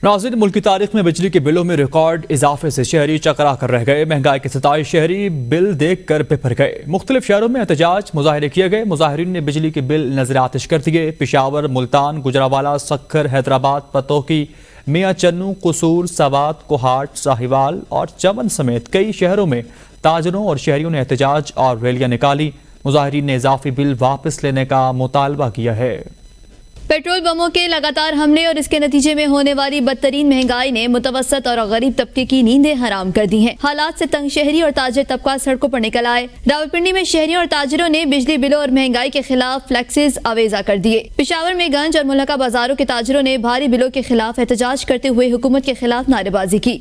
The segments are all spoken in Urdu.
ناظرین، ملک کی تاریخ میں بجلی کے بلوں میں ریکارڈ اضافے سے شہری چکرا کر رہ گئے۔ مہنگائی کے ستائے شہری بل دیکھ کر بپھر گئے۔ مختلف شہروں میں احتجاج مظاہرے کیے گئے۔ مظاہرین نے بجلی کے بل نظر آتش کر دیے۔ پشاور، ملتان، گجرانوالہ، سکھر، حیدرآباد، پتوکی، میاں چنو، قصور، سوات، کوہاٹ، ساہیوال اور چمن سمیت کئی شہروں میں تاجروں اور شہریوں نے احتجاج اور ریلیاں نکالی۔ مظاہرین نے اضافی بل واپس لینے کا مطالبہ کیا ہے۔ پیٹرول بموں کے لگاتار حملے اور اس کے نتیجے میں ہونے والی بدترین مہنگائی نے متوسط اور غریب طبقے کی نیندیں حرام کر دی ہیں۔ حالات سے تنگ شہری اور تاجر طبقہ سڑکوں پر نکل آئے۔ راولپنڈی میں شہریوں اور تاجروں نے بجلی بلوں اور مہنگائی کے خلاف فلیکسز آویزاں کر دیے۔ پشاور میں گنج اور ملحقہ بازاروں کے تاجروں نے بھاری بلوں کے خلاف احتجاج کرتے ہوئے حکومت کے خلاف نعرے بازی کی۔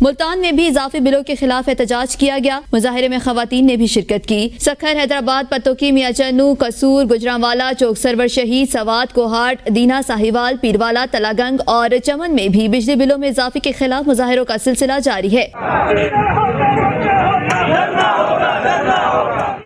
ملتان میں بھی اضافی بلوں کے خلاف احتجاج کیا گیا۔ مظاہرے میں خواتین نے بھی شرکت کی۔ سکھر، حیدرآباد، پتوکی، میاں چنو، قصور، گجرانوالہ، چوک سرور شہید، سوات، کوہاٹ، دینا، ساہیوال، پیروالا، تلاگنگ اور چمن میں بھی بجلی بلوں میں اضافے کے خلاف مظاہروں کا سلسلہ جاری ہے۔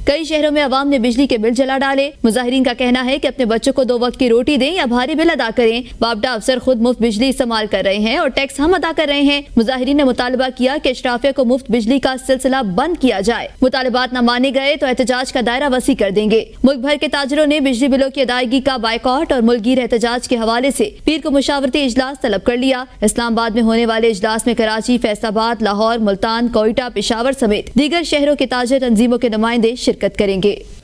کئی شہروں میں عوام نے بجلی کے بل جلا ڈالے۔ مظاہرین کا کہنا ہے کہ اپنے بچوں کو 2 وقت کی روٹی دیں یا بھاری بل ادا کریں۔ بابڈا افسر خود مفت بجلی استعمال کر رہے ہیں اور ٹیکس ہم ادا کر رہے ہیں۔ مظاہرین نے مطالبہ کیا کہ اشرافیہ کو مفت بجلی کا سلسلہ بند کیا جائے۔ مطالبات نہ مانے گئے تو احتجاج کا دائرہ وسیع کر دیں گے۔ ملک بھر کے تاجروں نے بجلی بلوں کی ادائیگی کا بائیکاٹ اور ملک گیر احتجاج کے حوالے سے پیر کو مشاورتی اجلاس طلب کر لیا۔ اسلام آباد میں ہونے والے اجلاس میں کراچی، فیصل آباد، لاہور، ملتان، کوئٹہ، پشاور سمیت دیگر شہروں کے تاجر تنظیموں کے نمائندے شرکت کریں گے۔